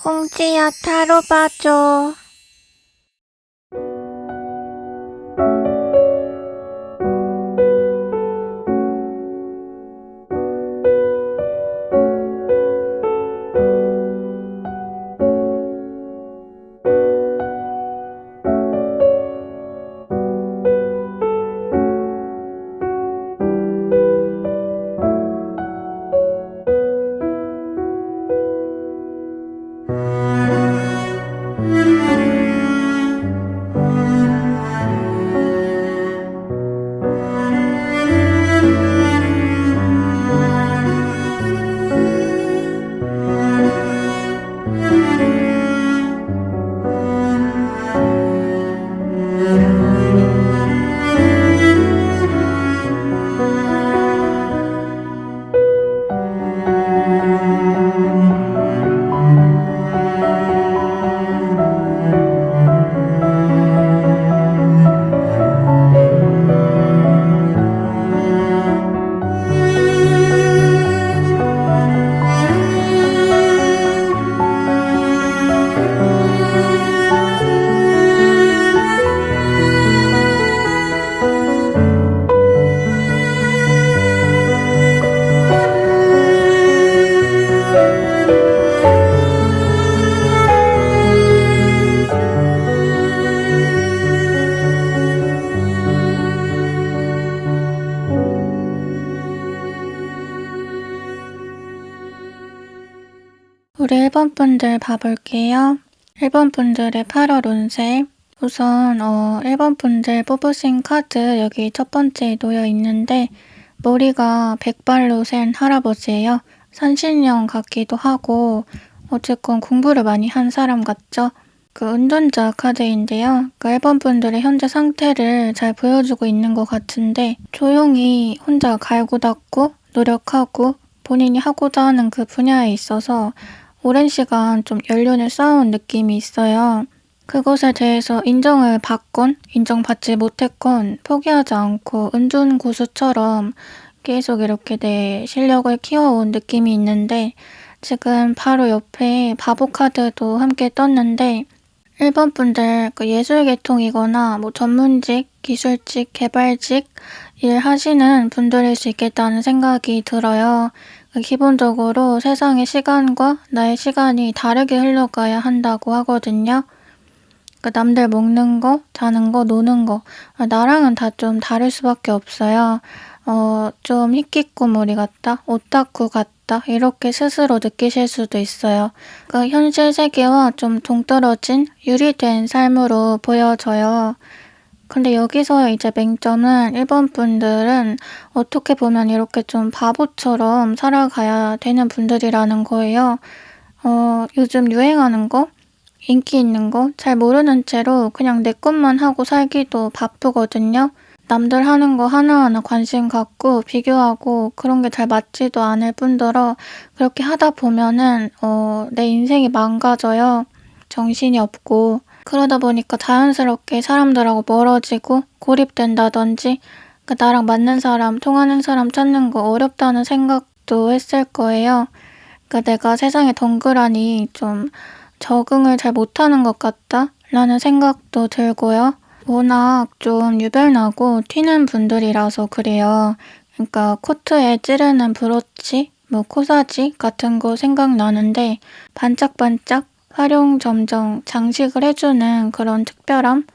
꽁지야 타로 봐줘. 우리 1번 분들 봐볼게요. 1번 분들의 8월 운세. 우선 1번 분들 뽑으신 카드 여기 첫 번째에 놓여 있는데 머리가 백발로 센 할아버지예요. 산신령 같기도 하고 어쨌건 공부를 많이 한 사람 같죠? 그 운전자 카드인데요. 그 1번 분들의 현재 상태를 잘 보여주고 있는 것 같은데 조용히 혼자 갈고 닦고 노력하고 본인이 하고자 하는 그 분야에 있어서 오랜 시간 좀 연륜을 쌓아온 느낌이 있어요. 그것에 대해서 인정을 받건 인정받지 못했건 포기하지 않고 은둔고수처럼 계속 이렇게 내 실력을 키워온 느낌이 있는데 지금 바로 옆에 바보 카드도 함께 떴는데 1번 분들 그 예술계통이거나 뭐 전문직, 기술직, 개발직 일 하시는 분들일 수 있겠다는 생각이 들어요. 기본적으로 세상의 시간과 나의 시간이 다르게 흘러가야 한다고 하거든요. 남들 먹는 거, 자는 거, 노는 거 나랑은 다 좀 다를 수밖에 없어요. 좀 히키코모리 같다, 오타쿠 같다 이렇게 스스로 느끼실 수도 있어요. 현실 세계와 좀 동떨어진 유리된 삶으로 보여져요. 근데 여기서 이제 맹점은 1번 분들은 어떻게 보면 이렇게 좀 바보처럼 살아가야 되는 분들이라는 거예요. 요즘 유행하는 거, 인기 있는 거 잘 모르는 채로 그냥 내 것만 하고 살기도 바쁘거든요. 남들 하는 거 하나하나 관심 갖고 비교하고 그런 게 잘 맞지도 않을 뿐더러 그렇게 하다 보면은 내 인생이 망가져요. 정신이 없고. 그러다 보니까 자연스럽게 사람들하고 멀어지고 고립된다든지 나랑 맞는 사람, 통하는 사람 찾는 거 어렵다는 생각도 했을 거예요. 내가 세상에 덩그라니 좀 적응을 잘 못하는 것 같다 라는 생각도 들고요. 워낙 좀 유별나고 튀는 분들이라서 그래요. 코트에 찌르는 브로치, 뭐 코사지 같은 거 생각나는데 반짝반짝 활용점정 장식을 해주는 그런 특별함?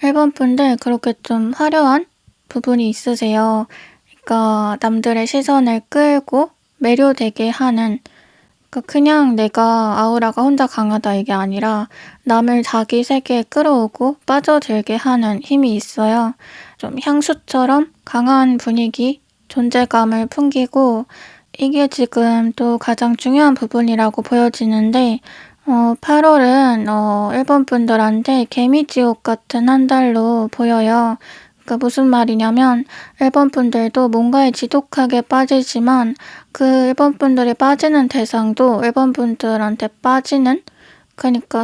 1번 분들 그렇게 좀 화려한 부분이 있으세요. 남들의 시선을 끌고 매료되게 하는 그냥 내가 아우라가 혼자 강하다 이게 아니라 남을 자기 세계에 끌어오고 빠져들게 하는 힘이 있어요. 좀 향수처럼 강한 분위기, 존재감을 풍기고 이게 지금 또 가장 중요한 부분이라고 보여지는데 8월은 1번 분들한테 개미지옥 같은 한 달로 보여요. 무슨 말이냐면 1번 분들도 뭔가에 지독하게 빠지지만 그 1번 분들이 빠지는 대상도 1번 분들한테 빠지는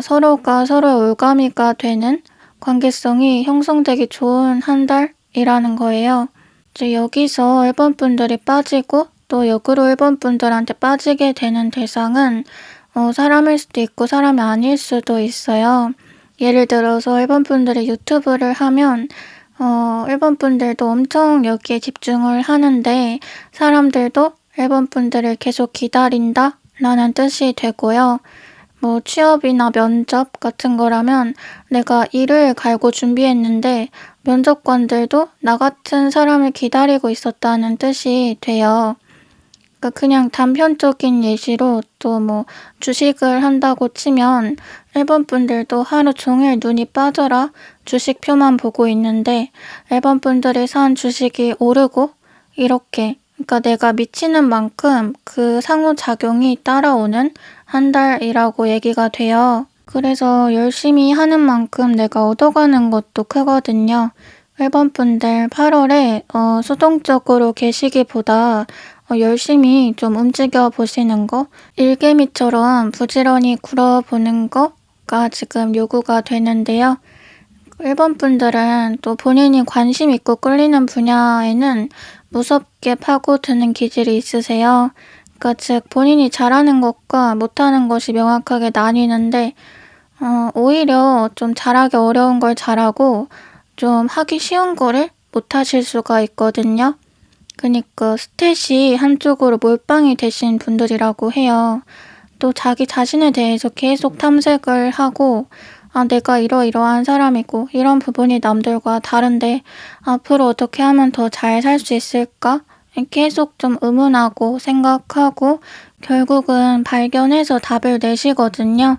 서로가 서로의 올가미가 되는 관계성이 형성되기 좋은 한 달이라는 거예요. 이제 여기서 1번 분들이 빠지고 또 역으로 1번 분들한테 빠지게 되는 대상은 사람일 수도 있고 사람이 아닐 수도 있어요. 예를 들어서 일본 분들이 유튜브를 하면 일본 분들도 엄청 여기에 집중을 하는데 사람들도 일본 분들을 계속 기다린다라는 뜻이 되고요. 뭐 취업이나 면접 같은 거라면 내가 이를 갈고 준비했는데 면접관들도 나 같은 사람을 기다리고 있었다는 뜻이 돼요. 그러니까 그냥 단편적인 예시로 또 뭐 주식을 한다고 치면 일본 분들도 하루 종일 눈이 빠져라 주식표만 보고 있는데 일본 분들이 산 주식이 오르고 이렇게 그러니까 내가 미치는 만큼 그 상호작용이 따라오는 한 달이라고 얘기가 돼요. 그래서 열심히 하는 만큼 내가 얻어가는 것도 크거든요. 일본 분들 8월에 수동적으로 계시기보다 열심히 좀 움직여 보시는 거, 일개미처럼 부지런히 굴어보는 거가 지금 요구가 되는데요. 일본 분들은 또 본인이 관심 있고 끌리는 분야에는 무섭게 파고드는 기질이 있으세요. 그러니까 즉 본인이 잘하는 것과 못하는 것이 명확하게 나뉘는데 오히려 좀 잘하기 어려운 걸 잘하고 좀 하기 쉬운 거를 못하실 수가 있거든요. 그니까 스탯이 한쪽으로 몰빵이 되신 분들이라고 해요. 또 자기 자신에 대해서 계속 탐색을 하고 내가 이러이러한 사람이고 이런 부분이 남들과 다른데 앞으로 어떻게 하면 더 잘 살 수 있을까? 계속 좀 의문하고 생각하고 결국은 발견해서 답을 내시거든요.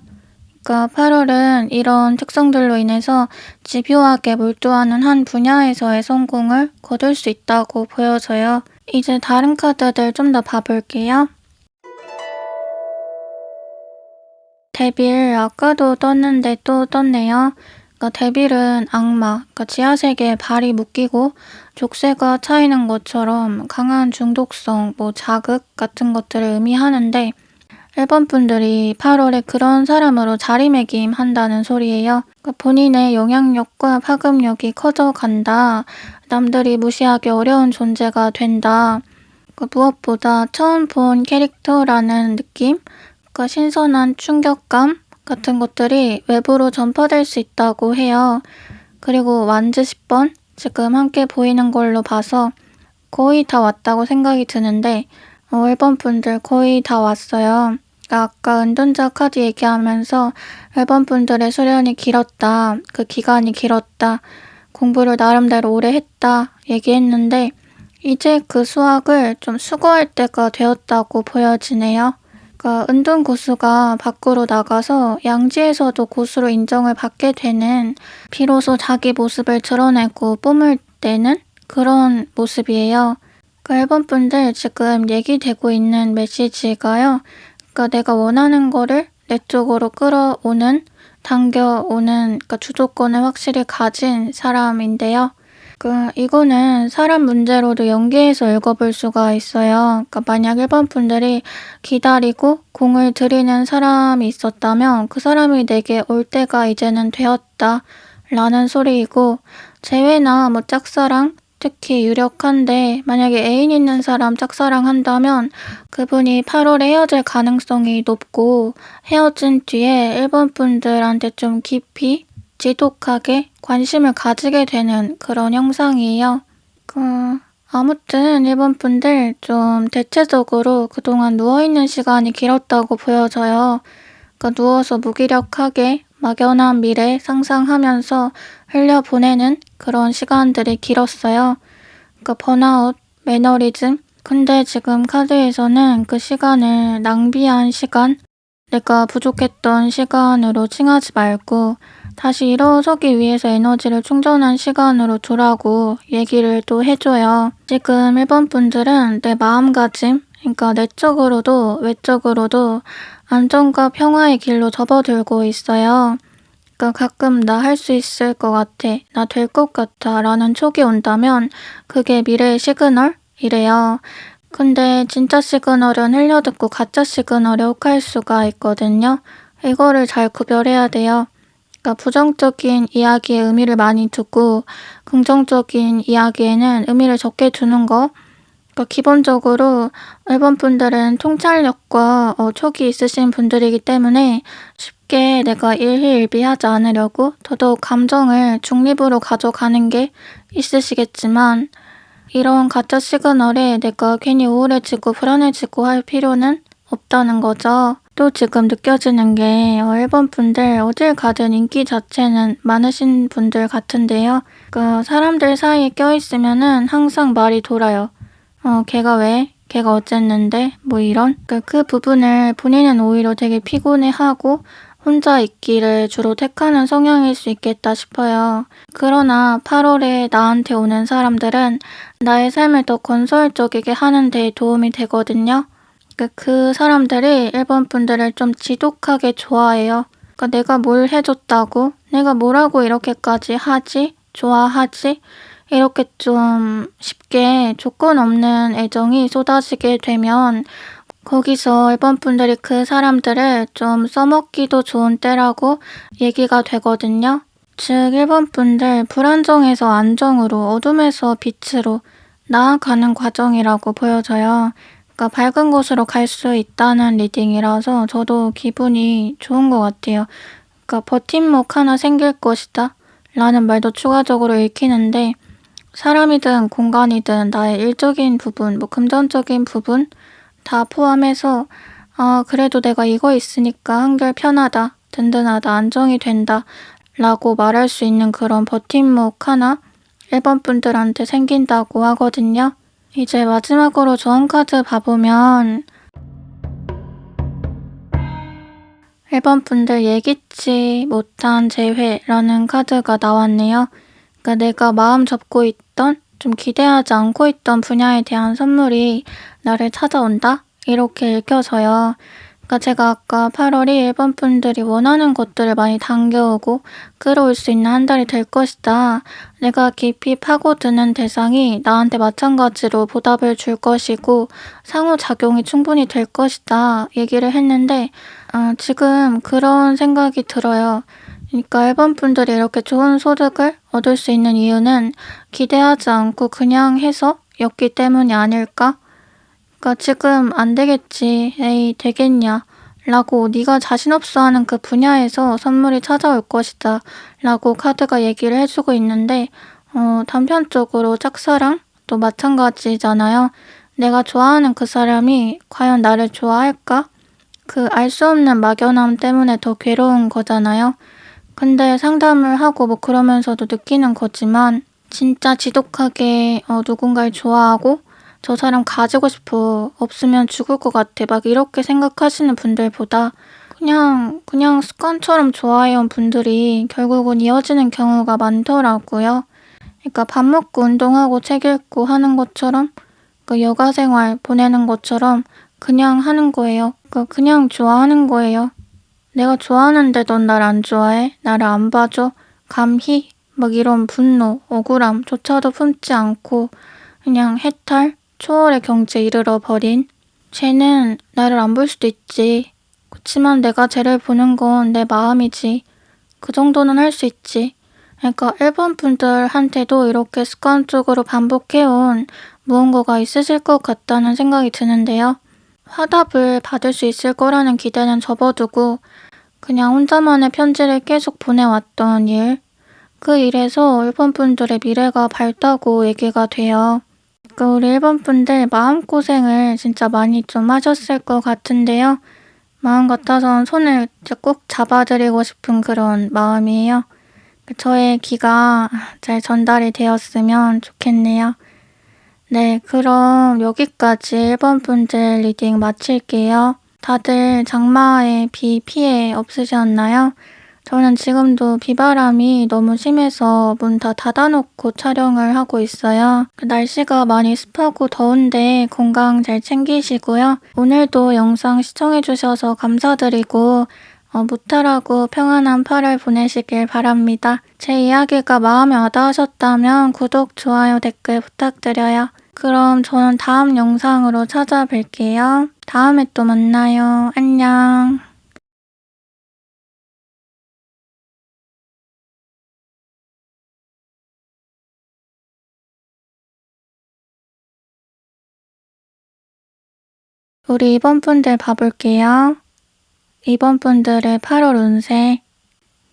그러니까 8월은 이런 특성들로 인해서 집요하게 몰두하는 한 분야에서의 성공을 거둘 수 있다고 보여져요. 이제 다른 카드들 좀 더 봐볼게요. 데빌 아까도 떴는데 또 떴네요. 그러니까 데빌은 악마, 그러니까 지하세계에 발이 묶이고 족쇄가 차이는 것처럼 강한 중독성, 뭐 자극 같은 것들을 의미하는데 일본 분들이 8월에 그런 사람으로 자리매김한다는 소리예요. 그러니까 본인의 영향력과 파급력이 커져간다. 남들이 무시하기 어려운 존재가 된다. 그러니까 무엇보다 처음 본 캐릭터라는 느낌? 그러니까 신선한 충격감 같은 것들이 외부로 전파될 수 있다고 해요. 그리고 완즈 10번 지금 함께 보이는 걸로 봐서 거의 다 왔다고 생각이 드는데 일본 분들 거의 다 왔어요. 아까 은둔자 카드 얘기하면서 일본 분들의 수련이 길었다, 그 기간이 길었다, 공부를 나름대로 오래 했다 얘기했는데 이제 그 수학을 좀 수거할 때가 되었다고 보여지네요. 그러니까 은둔 고수가 밖으로 나가서 양지에서도 고수로 인정을 받게 되는 비로소 자기 모습을 드러내고 뽐을 때는 그런 모습이에요. 그러니까 일본 분들 지금 얘기되고 있는 메시지가요. 그러니까 내가 원하는 거를 내 쪽으로 끌어오는, 당겨오는 그러니까 주도권을 확실히 가진 사람인데요. 이거는 사람 문제로도 연계해서 읽어볼 수가 있어요. 그러니까 만약 일본 분들이 기다리고 공을 들이는 사람이 있었다면 그 사람이 내게 올 때가 이제는 되었다 라는 소리이고 재회나 뭐 짝사랑 특히 유력한데 만약에 애인 있는 사람 짝사랑한다면 그분이 8월에 헤어질 가능성이 높고 헤어진 뒤에 일본 분들한테 좀 깊이 지독하게 관심을 가지게 되는 그런 형상이에요. 아무튼 일본 분들 좀 대체적으로 그동안 누워있는 시간이 길었다고 보여져요. 그러니까 누워서 무기력하게 막연한 미래 상상하면서 흘려보내는 그런 시간들이 길었어요. 그러니까 번아웃, 매너리즘. 근데 지금 카드에서는 그 시간을 낭비한 시간, 내가 부족했던 시간으로 칭하지 말고 다시 일어서기 위해서 에너지를 충전한 시간으로 두라고 얘기를 또 해줘요. 지금 일본 분들은 내 마음가짐, 그러니까 내적으로도 외적으로도 안정과 평화의 길로 접어들고 있어요. 그러니까 가끔 나 할 수 있을 것 같아, 나 될 것 같아 라는 촉이 온다면 그게 미래의 시그널이래요. 근데 진짜 시그널은 흘려듣고 가짜 시그널에 혹할 수가 있거든요. 이거를 잘 구별해야 돼요. 그러니까 부정적인 이야기에 의미를 많이 두고 긍정적인 이야기에는 의미를 적게 두는 거. 기본적으로 일본 분들은 통찰력과 촉이 있으신 분들이기 때문에 쉽게 내가 일희일비하지 않으려고 더더욱 감정을 중립으로 가져가는 게 있으시겠지만, 이런 가짜 시그널에 내가 괜히 우울해지고 불안해지고 할 필요는 없다는 거죠. 또 지금 느껴지는 게 일본 분들 어딜 가든 인기 자체는 많으신 분들 같은데요. 사람들 사이에 껴있으면은 항상 말이 돌아요. 걔가 왜? 걔가 어쨌는데? 뭐 이런? 그 부분을 본인은 오히려 되게 피곤해하고 혼자 있기를 주로 택하는 성향일 수 있겠다 싶어요. 그러나 8월에 나한테 오는 사람들은 나의 삶을 더 건설적이게 하는 데 도움이 되거든요. 그 사람들이 일본 분들을 좀 지독하게 좋아해요. 내가 뭘 해줬다고? 내가 뭐라고 이렇게까지 하지? 좋아하지? 이렇게 좀 쉽게 조건 없는 애정이 쏟아지게 되면 거기서 일본 분들이 그 사람들을 좀 써먹기도 좋은 때라고 얘기가 되거든요. 즉 일본 분들 불안정에서 안정으로, 어둠에서 빛으로 나아가는 과정이라고 보여져요. 밝은 곳으로 갈 수 있다는 리딩이라서 저도 기분이 좋은 것 같아요. 버팀목 하나 생길 것이다 라는 말도 추가적으로 읽히는데, 사람이든 공간이든 나의 일적인 부분, 금전적인 부분 다 포함해서 그래도 내가 이거 있으니까 한결 편하다, 든든하다, 안정이 된다 라고 말할 수 있는 그런 버팀목 하나 일본 분들한테 생긴다고 하거든요. 이제 마지막으로 조언 카드 봐보면 일본 분들 예기치 못한 재회라는 카드가 나왔네요. 내가 마음 접고 있던, 좀 기대하지 않고 있던 분야에 대한 선물이 나를 찾아온다? 이렇게 읽혀져요. 제가 아까 8월이 일본 분들이 원하는 것들을 많이 당겨오고 끌어올 수 있는 한 달이 될 것이다. 내가 깊이 파고드는 대상이 나한테 마찬가지로 보답을 줄 것이고 상호작용이 충분히 될 것이다. 얘기를 했는데 지금 그런 생각이 들어요. 일본 분들이 이렇게 좋은 소득을 얻을 수 있는 이유는 기대하지 않고 그냥 해서 였기 때문이 아닐까? 지금 안 되겠지, 에이 되겠냐 라고 네가 자신 없어 하는 그 분야에서 선물이 찾아올 것이다 라고 카드가 얘기를 해주고 있는데, 단편적으로 짝사랑도 마찬가지잖아요. 내가 좋아하는 그 사람이 과연 나를 좋아할까? 알 수 없는 막연함 때문에 더 괴로운 거잖아요. 근데 상담을 하고 그러면서도 느끼는 거지만, 진짜 지독하게 누군가를 좋아하고 저 사람 가지고 싶어, 없으면 죽을 것 같아 막 이렇게 생각하시는 분들보다 그냥 습관처럼 좋아해온 분들이 결국은 이어지는 경우가 많더라고요. 밥 먹고 운동하고 책 읽고 하는 것처럼, 여가 생활 보내는 것처럼 그냥 하는 거예요. 그냥 좋아하는 거예요. 내가 좋아하는데 넌 날 안 좋아해? 나를 안 봐줘? 감히? 이런 분노, 억울함조차도 품지 않고 그냥 해탈, 초월의 경지에 이르러 버린, 쟤는 나를 안 볼 수도 있지. 그치만 내가 쟤를 보는 건 내 마음이지. 그 정도는 할 수 있지. 일본 분들한테도 이렇게 습관적으로 반복해온 무언가가 있으실 것 같다는 생각이 드는데요. 화답을 받을 수 있을 거라는 기대는 접어두고 그냥 혼자만의 편지를 계속 보내왔던 일, 그 일에서 일본 분들의 미래가 밝다고 얘기가 돼요. 우리 일본 분들 마음고생을 진짜 많이 좀 하셨을 것 같은데요. 마음 같아선 손을 진짜 꼭 잡아드리고 싶은 그런 마음이에요. 저의 기가 잘 전달이 되었으면 좋겠네요. 네, 그럼 여기까지 일본 분들 리딩 마칠게요. 다들 장마에 비 피해 없으셨나요? 저는 지금도 비바람이 너무 심해서 문 다 닫아놓고 촬영을 하고 있어요. 날씨가 많이 습하고 더운데 건강 잘 챙기시고요. 오늘도 영상 시청해주셔서 감사드리고 무탈하고 평안한 8월 보내시길 바랍니다. 제 이야기가 마음에 와닿으셨다면 구독, 좋아요, 댓글 부탁드려요. 그럼 저는 다음 영상으로 찾아뵐게요. 다음에 또 만나요. 안녕. 우리 2번 분들 봐볼게요. 2번 분들의 8월 운세.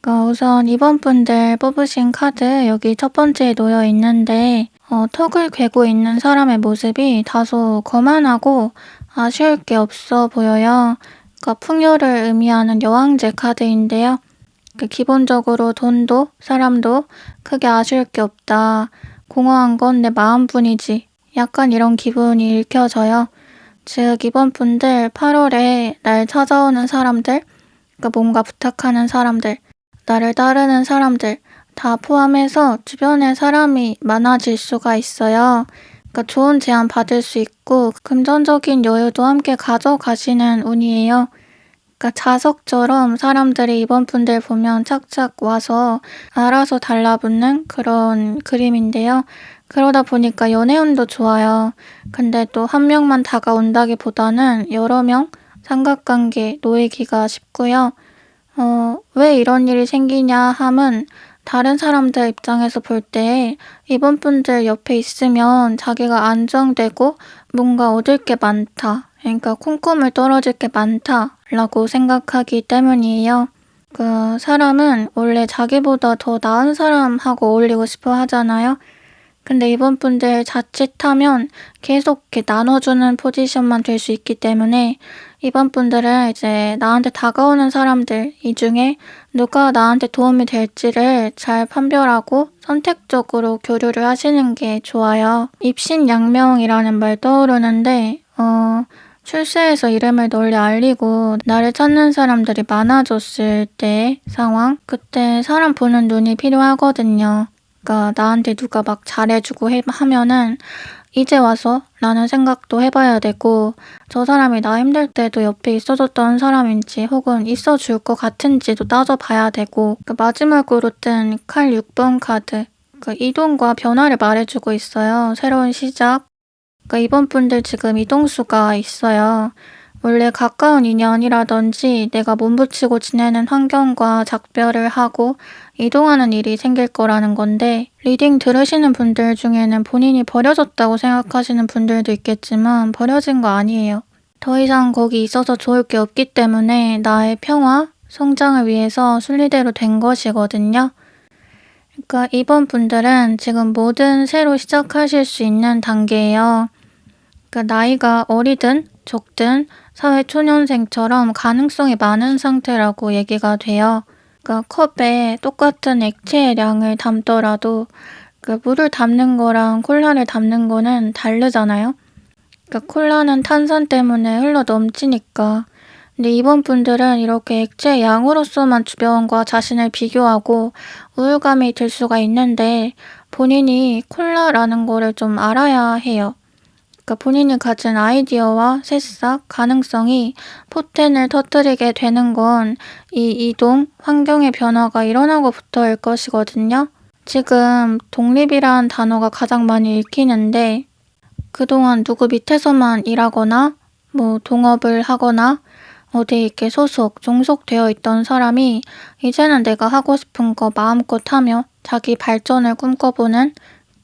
우선 2번 분들 뽑으신 카드 여기 첫 번째에 놓여 있는데 턱을 괴고 있는 사람의 모습이 다소 거만하고 아쉬울 게 없어 보여요. 풍요를 의미하는 여왕제 카드인데요. 기본적으로 돈도 사람도 크게 아쉬울 게 없다. 공허한 건 내 마음뿐이지. 약간 이런 기분이 읽혀져요. 즉 이번 분들 8월에 날 찾아오는 사람들, 뭔가 부탁하는 사람들, 나를 따르는 사람들 다 포함해서 주변에 사람이 많아질 수가 있어요. 좋은 제안 받을 수 있고 금전적인 여유도 함께 가져가시는 운이에요. 자석처럼 사람들이 이번 분들 보면 착착 와서 알아서 달라붙는 그런 그림인데요. 그러다 보니까 연애운도 좋아요. 근데 또 한 명만 다가온다기보다는 여러 명 삼각관계 놓이기가 쉽고요. 왜 이런 일이 생기냐 함은 다른 사람들 입장에서 볼 때 이번 분들 옆에 있으면 자기가 안정되고 뭔가 얻을 게 많다. 그러니까 콩고물 떨어질 게 많다라고 생각하기 때문이에요. 사람은 원래 자기보다 더 나은 사람하고 어울리고 싶어 하잖아요. 근데 이번 분들 자칫하면 계속 이렇게 나눠주는 포지션만 될 수 있기 때문에 이번 분들은 이제 나한테 다가오는 사람들 이 중에 누가 나한테 도움이 될지를 잘 판별하고 선택적으로 교류를 하시는 게 좋아요. 입신양명이라는 말 떠오르는데 출세해서 이름을 널리 알리고 나를 찾는 사람들이 많아졌을 때 상황, 그때 사람 보는 눈이 필요하거든요. 나한테 누가 막 잘해주고 하면은 이제 와서 라는 생각도 해봐야 되고 저 사람이 나 힘들 때도 옆에 있어줬던 사람인지 혹은 있어줄 것 같은지도 따져봐야 되고 마지막으로 뜬 칼 6번 카드 이동과 변화를 말해주고 있어요. 새로운 시작. 이번 분들 지금 이동수가 있어요. 원래 가까운 인연이라든지 내가 몸붙이고 지내는 환경과 작별을 하고 이동하는 일이 생길 거라는 건데 리딩 들으시는 분들 중에는 본인이 버려졌다고 생각하시는 분들도 있겠지만 버려진 거 아니에요. 더 이상 거기 있어서 좋을 게 없기 때문에 나의 평화, 성장을 위해서 순리대로 된 것이거든요. 이번 분들은 지금 뭐든 새로 시작하실 수 있는 단계예요. 나이가 어리든 적든 사회초년생처럼 가능성이 많은 상태라고 얘기가 돼요. 컵에 똑같은 액체의 양을 담더라도 물을 담는 거랑 콜라를 담는 거는 다르잖아요. 콜라는 탄산 때문에 흘러 넘치니까. 근데 이번 분들은 이렇게 액체의 양으로서만 주변과 자신을 비교하고 우울감이 들 수가 있는데 본인이 콜라라는 거를 좀 알아야 해요. 본인이 가진 아이디어와 새싹, 가능성이 포텐을 터뜨리게 되는 건 이 이동, 환경의 변화가 일어나고부터일 것이거든요. 지금 독립이란 단어가 가장 많이 읽히는데 그동안 누구 밑에서만 일하거나 동업을 하거나 어디 이렇게 종속되어 있던 사람이 이제는 내가 하고 싶은 거 마음껏 하며 자기 발전을 꿈꿔보는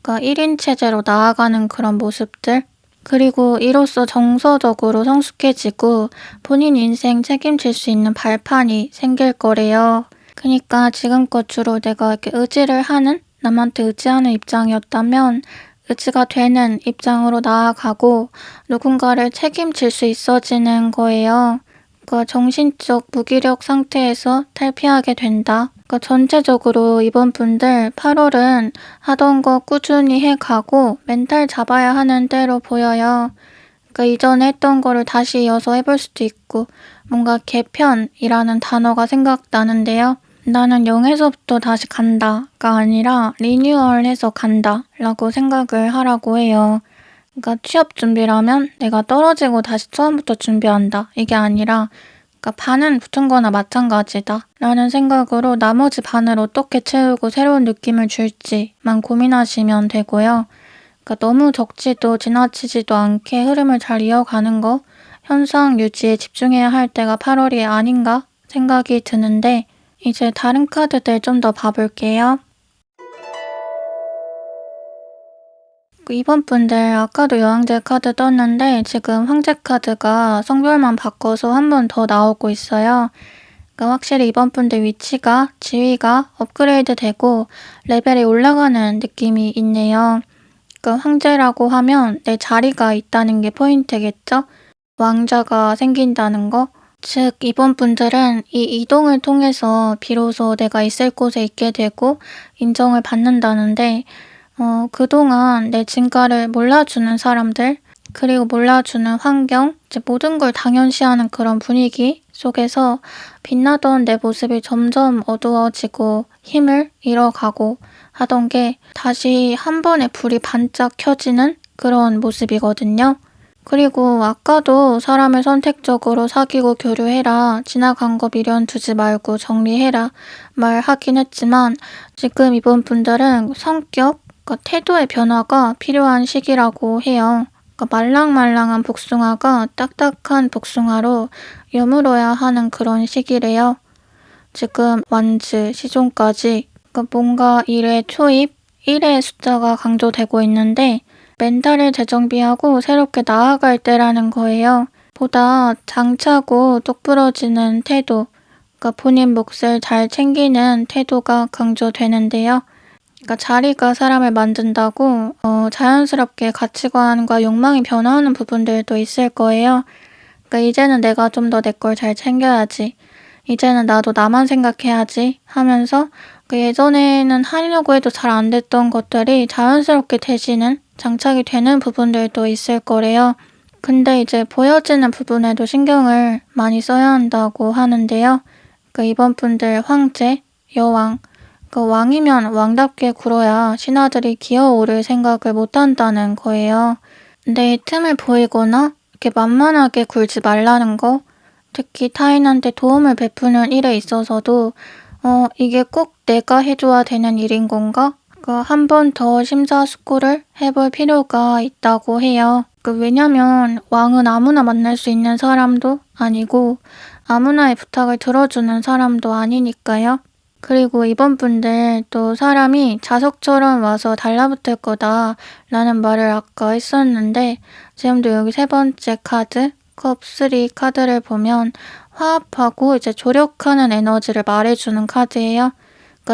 1인 체제로 나아가는 그런 모습들 그리고 이로써 정서적으로 성숙해지고 본인 인생 책임질 수 있는 발판이 생길 거래요. 그러니까 지금껏 주로 내가 이렇게 의지를 하는 남한테 의지하는 입장이었다면 의지가 되는 입장으로 나아가고 누군가를 책임질 수 있어지는 거예요. 정신적 무기력 상태에서 탈피하게 된다. 전체적으로 이번 분들 8월은 하던 거 꾸준히 해가고 멘탈 잡아야 하는 때로 보여요. 이전에 했던 거를 다시 이어서 해볼 수도 있고 뭔가 개편이라는 단어가 생각나는데요. 나는 0에서부터 다시 간다가 아니라 리뉴얼해서 간다 라고 생각을 하라고 해요. 취업 준비라면 내가 떨어지고 다시 처음부터 준비한다. 이게 아니라 반은 붙은 거나 마찬가지다 라는 생각으로 나머지 반을 어떻게 채우고 새로운 느낌을 줄지만 고민하시면 되고요. 너무 적지도 지나치지도 않게 흐름을 잘 이어가는 거, 현상 유지에 집중해야 할 때가 8월이 아닌가 생각이 드는데 이제 다른 카드들 좀 더 봐볼게요. 이번 분들 아까도 여왕제 카드 떴는데 지금 황제 카드가 성별만 바꿔서 한 번 더 나오고 있어요. 확실히 이번 분들 위치가, 지위가 업그레이드 되고 레벨이 올라가는 느낌이 있네요. 황제라고 하면 내 자리가 있다는 게 포인트겠죠? 왕자가 생긴다는 거. 즉 이번 분들은 이 이동을 통해서 비로소 내가 있을 곳에 있게 되고 인정을 받는다는데 그동안 내 진가를 몰라주는 사람들, 그리고 몰라주는 환경, 이제 모든 걸 당연시하는 그런 분위기 속에서 빛나던 내 모습이 점점 어두워지고 힘을 잃어가고 하던 게 다시 한 번에 불이 반짝 켜지는 그런 모습이거든요. 그리고 아까도 사람을 선택적으로 사귀고 교류해라, 지나간 거 미련 두지 말고 정리해라 말하긴 했지만 지금 이번 분들은 성격, 태도의 변화가 필요한 시기라고 해요. 말랑말랑한 복숭아가 딱딱한 복숭아로 여물어야 하는 그런 시기래요. 지금 완즈, 시종까지 뭔가 일의 초입, 1의 숫자가 강조되고 있는데 멘탈을 재정비하고 새롭게 나아갈 때라는 거예요. 보다 장차고 똑부러지는 태도, 본인 몫을 잘 챙기는 태도가 강조되는데요. 자리가 사람을 만든다고 자연스럽게 가치관과 욕망이 변화하는 부분들도 있을 거예요. 이제는 내가 좀 더 내 걸 잘 챙겨야지. 이제는 나도 나만 생각해야지 하면서 예전에는 하려고 해도 잘 안 됐던 것들이 자연스럽게 되시는, 장착이 되는 부분들도 있을 거래요. 근데 이제 보여지는 부분에도 신경을 많이 써야 한다고 하는데요. 이번 분들 황제, 여왕, 왕이면 왕답게 굴어야 신하들이 기어오를 생각을 못한다는 거예요. 내 틈을 보이거나 이렇게 만만하게 굴지 말라는 거. 특히 타인한테 도움을 베푸는 일에 있어서도 이게 꼭 내가 해줘야 되는 일인 건가? 한 번 더 심사숙고를 해볼 필요가 있다고 해요. 왜냐면 왕은 아무나 만날 수 있는 사람도 아니고 아무나의 부탁을 들어주는 사람도 아니니까요. 그리고 이번 분들 또 사람이 자석처럼 와서 달라붙을 거다 라는 말을 아까 했었는데 지금도 여기 세 번째 카드, 컵3 카드를 보면 화합하고 이제 조력하는 에너지를 말해주는 카드예요.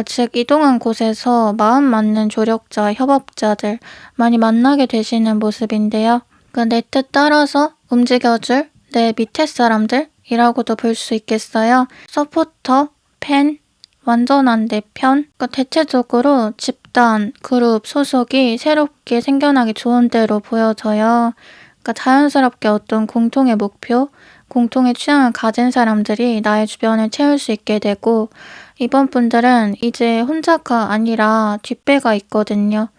즉 이동한 곳에서 마음 맞는 조력자, 협업자들 많이 만나게 되시는 모습인데요. 내 뜻 따라서 움직여줄 내 밑에 사람들이라고도 볼 수 있겠어요. 서포터, 팬, 완전한 내 편. 대체적으로 집단, 그룹, 소속이 새롭게 생겨나기 좋은 때로 보여져요. 자연스럽게 어떤 공통의 목표, 공통의 취향을 가진 사람들이 나의 주변을 채울 수 있게 되고 이번 분들은 이제 혼자가 아니라 뒷배가 있거든요.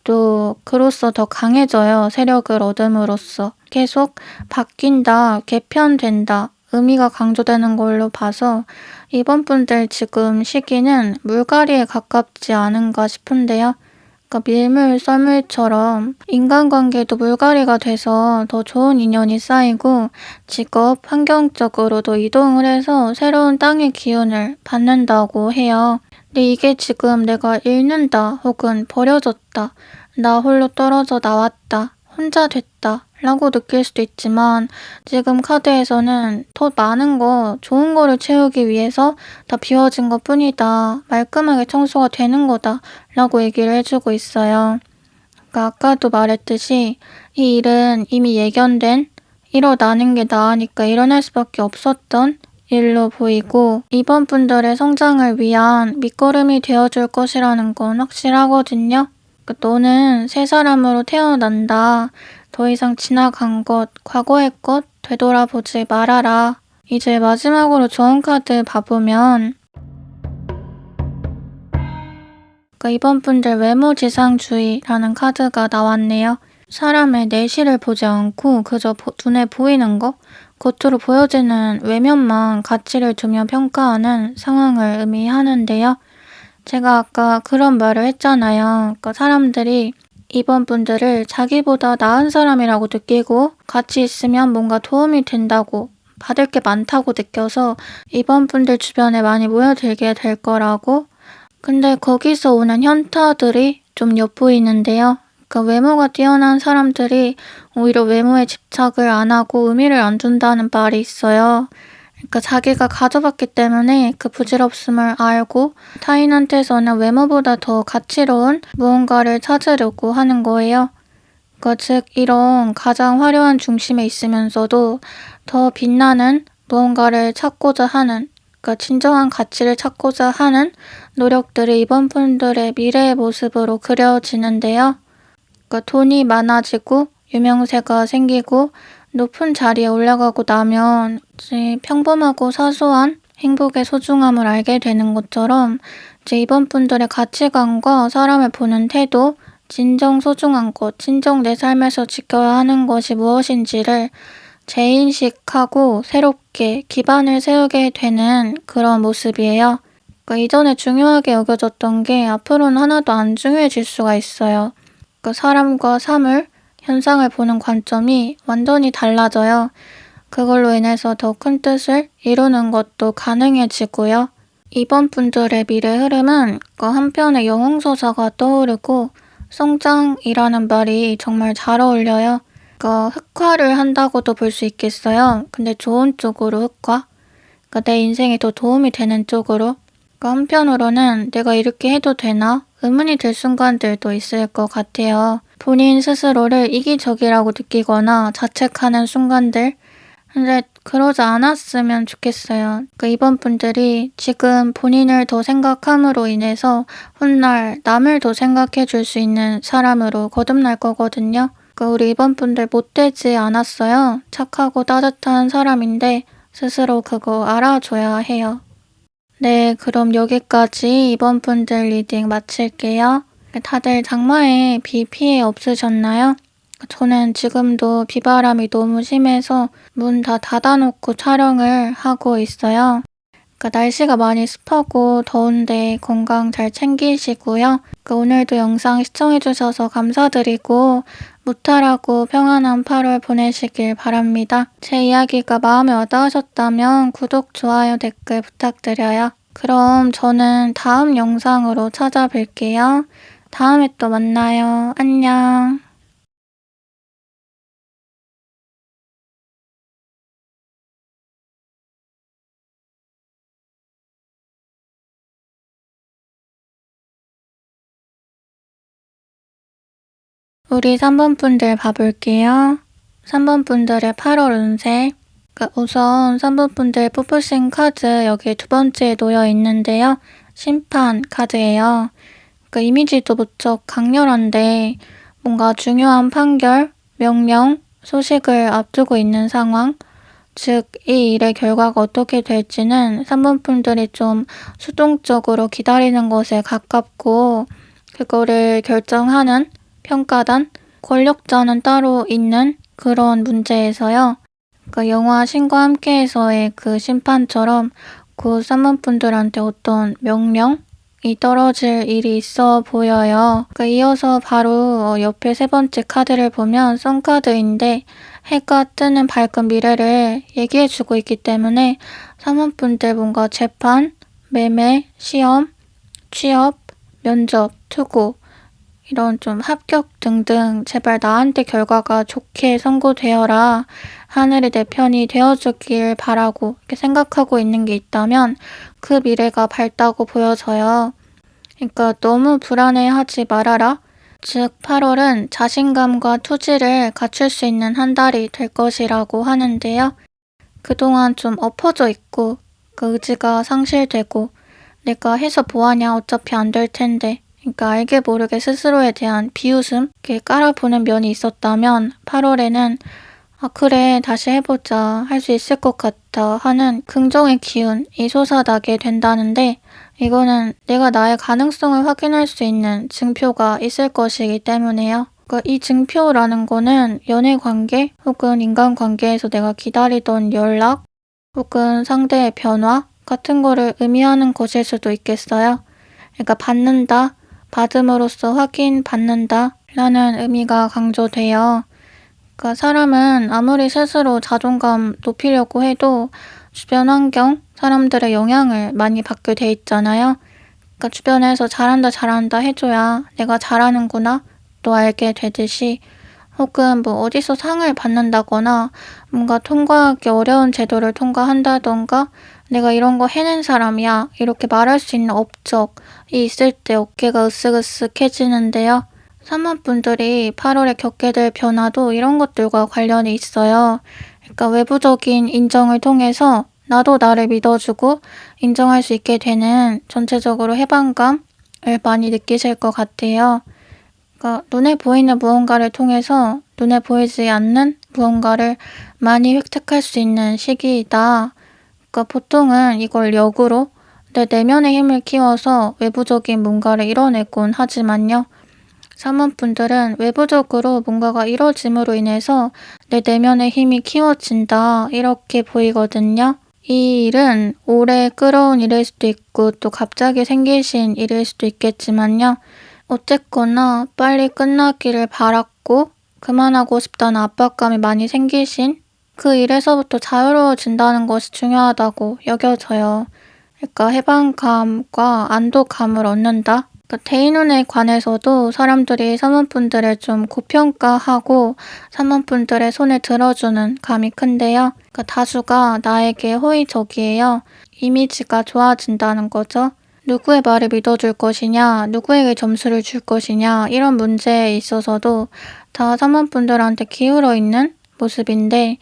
또 그로써 더 강해져요. 세력을 얻음으로써. 계속 바뀐다, 개편된다, 의미가 강조되는 걸로 봐서 이번 분들 지금 시기는 물갈이에 가깝지 않은가 싶은데요. 밀물, 썰물처럼 인간관계도 물갈이가 돼서 더 좋은 인연이 쌓이고 직업, 환경적으로도 이동을 해서 새로운 땅의 기운을 받는다고 해요. 근데 이게 지금 내가 잃는다 혹은 버려졌다, 나 홀로 떨어져 나왔다, 혼자 됐다 라고 느낄 수도 있지만 지금 카드에서는 더 많은 거, 좋은 거를 채우기 위해서 다 비워진 것 뿐이다, 말끔하게 청소가 되는 거다 라고 얘기를 해주고 있어요. 아까도 말했듯이 이 일은 이미 예견된, 일어나는 게 나으니까 일어날 수밖에 없었던 일로 보이고 이번 분들의 성장을 위한 밑거름이 되어줄 것이라는 건 확실하거든요. 너는 새 사람으로 태어난다. 더 이상 지나간 것, 과거의 것 되돌아보지 말아라. 이제 마지막으로 좋은 카드 봐보면 이번 분들 외모지상주의라는 카드가 나왔네요. 사람의 내실을 보지 않고 그저 눈에 보이는 것, 겉으로 보여지는 외면만 가치를 두며 평가하는 상황을 의미하는데요. 제가 아까 그런 말을 했잖아요. 사람들이 이번 분들을 자기보다 나은 사람이라고 느끼고 같이 있으면 뭔가 도움이 된다고, 받을 게 많다고 느껴서 이번 분들 주변에 많이 모여들게 될 거라고. 근데 거기서 오는 현타들이 좀 엿보이는데요. 그러니까 외모가 뛰어난 사람들이 오히려 외모에 집착을 안 하고 의미를 안 둔다는 말이 있어요. 그러니까 자기가 가져봤기 때문에 그 부질없음을 알고 타인한테서는 외모보다 더 가치로운 무언가를 찾으려고 하는 거예요. 그러니까 즉 이런 가장 화려한 중심에 있으면서도 더 빛나는 무언가를 찾고자 하는, 그러니까 진정한 가치를 찾고자 하는 노력들이 이번 분들의 미래의 모습으로 그려지는데요. 그러니까 돈이 많아지고 유명세가 생기고 높은 자리에 올라가고 나면 이제 평범하고 사소한 행복의 소중함을 알게 되는 것처럼 이제 이번 분들의 가치관과 사람을 보는 태도, 진정 소중한 것, 진정 내 삶에서 지켜야 하는 것이 무엇인지를 재인식하고 새롭게 기반을 세우게 되는 그런 모습이에요. 그러니까 이전에 중요하게 여겨졌던 게 앞으로는 하나도 안 중요해질 수가 있어요. 그 사람과 사물, 현상을 보는 관점이 완전히 달라져요. 그걸로 인해서 더 큰 뜻을 이루는 것도 가능해지고요. 이번 분들의 미래 흐름은 그 한편의 영웅서사가 떠오르고 성장이라는 말이 정말 잘 어울려요. 그러니까 흑화를 한다고도 볼 수 있겠어요. 근데 좋은 쪽으로 흑화? 그러니까 내 인생에 더 도움이 되는 쪽으로. 그러니까 한편으로는 내가 이렇게 해도 되나? 의문이 들 순간들도 있을 것 같아요. 본인 스스로를 이기적이라고 느끼거나 자책하는 순간들. 근데 그러지 않았으면 좋겠어요. 그러니까 이번 분들이 지금 본인을 더 생각함으로 인해서 훗날 남을 더 생각해 줄 수 있는 사람으로 거듭날 거거든요. 그러니까 우리 이번 분들 못되지 않았어요. 착하고 따뜻한 사람인데 스스로 그거 알아줘야 해요. 네, 그럼 여기까지 이번 분들 리딩 마칠게요. 다들 장마에 비 피해 없으셨나요? 저는 지금도 비바람이 너무 심해서 문 다 닫아놓고 촬영을 하고 있어요. 그러니까 날씨가 많이 습하고 더운데 건강 잘 챙기시고요. 오늘도 영상 시청해주셔서 감사드리고 무탈하고 평안한 8월 보내시길 바랍니다. 제 이야기가 마음에 와닿으셨다면 구독, 좋아요, 댓글 부탁드려요. 그럼 저는 다음 영상으로 찾아뵐게요. 다음에 또 만나요. 안녕. 우리 3번 분들 봐볼게요. 3번 분들의 8월 운세. 우선 3번 분들 뽑으신 카드 여기 두 번째에 놓여 있는데요. 심판 카드예요. 이미지도 무척 강렬한데 뭔가 중요한 판결, 명령, 소식을 앞두고 있는 상황. 즉, 이 일의 결과가 어떻게 될지는 3번 분들이 좀 수동적으로 기다리는 것에 가깝고 그거를 결정하는 평가단, 권력자는 따로 있는 그런 문제에서요. 영화 신과 함께해서의 그 심판처럼 그 3번 분들한테 어떤 명령이 떨어질 일이 있어 보여요. 이어서 바로 옆에 세 번째 카드를 보면 선카드인데 해가 뜨는 밝은 미래를 얘기해주고 있기 때문에 3번 분들 뭔가 재판, 매매, 시험, 취업, 면접, 투고 이런 좀 합격 등등 제발 나한테 결과가 좋게 선고되어라. 하늘이 내 편이 되어주길 바라고 이렇게 생각하고 있는 게 있다면 그 미래가 밝다고 보여져요. 그러니까 너무 불안해하지 말아라. 즉 8월은 자신감과 투지를 갖출 수 있는 한 달이 될 것이라고 하는데요. 그동안 좀 엎어져 있고 그 의지가 상실되고 내가 해서 뭐하냐 어차피 안 될 텐데 그러니까 알게 모르게 스스로에 대한 비웃음 이렇게 깔아보는 면이 있었다면 8월에는 아 그래 다시 해보자 할 수 있을 것 같아 하는 긍정의 기운이 솟아나게 된다는데 이거는 내가 나의 가능성을 확인할 수 있는 증표가 있을 것이기 때문에요. 이 증표라는 거는 연애관계 혹은 인간관계에서 내가 기다리던 연락 혹은 상대의 변화 같은 거를 의미하는 것일 수도 있겠어요. 그러니까 받는다, 받음으로써 확인받는다 라는 의미가 강조돼요. 사람은 아무리 스스로 자존감 높이려고 해도 주변 환경, 사람들의 영향을 많이 받게 돼 있잖아요. 주변에서 잘한다 해줘야 내가 잘하는구나 것도 알게 되듯이 혹은 뭐 어디서 상을 받는다거나 뭔가 통과하기 어려운 제도를 통과한다던가 내가 이런 거 해낸 사람이야 이렇게 말할 수 있는 업적이 있을 때 어깨가 으쓱으쓱해지는데요. 사모분들이 8월에 겪게 될 변화도 이런 것들과 관련이 있어요. 그러니까 외부적인 인정을 통해서 나도 나를 믿어주고 인정할 수 있게 되는 전체적으로 해방감을 많이 느끼실 것 같아요. 그러니까 눈에 보이는 무언가를 통해서 눈에 보이지 않는 무언가를 많이 획득할 수 있는 시기이다. 그러니까 보통은 이걸 역으로 내 내면의 힘을 키워서 외부적인 뭔가를 이뤄내곤 하지만요. 사모분들은 외부적으로 뭔가가 이뤄짐으로 인해서 내 내면의 힘이 키워진다 이렇게 보이거든요. 이 일은 오래 끌어온 일일 수도 있고 또 갑자기 생기신 일일 수도 있겠지만요. 어쨌거나 빨리 끝나기를 바랐고 그만하고 싶다는 압박감이 많이 생기신 그 일에서부터 자유로워진다는 것이 중요하다고 여겨져요. 그러니까 해방감과 안도감을 얻는다. 그러니까 대인운에 관해서도 사람들이 사모분들을 좀 고평가하고 사모분들의 손을 들어주는 감이 큰데요. 그러니까 다수가 나에게 호의적이에요. 이미지가 좋아진다는 거죠. 누구의 말을 믿어줄 것이냐, 누구에게 점수를 줄 것이냐 이런 문제에 있어서도 다 사모분들한테 기울어 있는 모습인데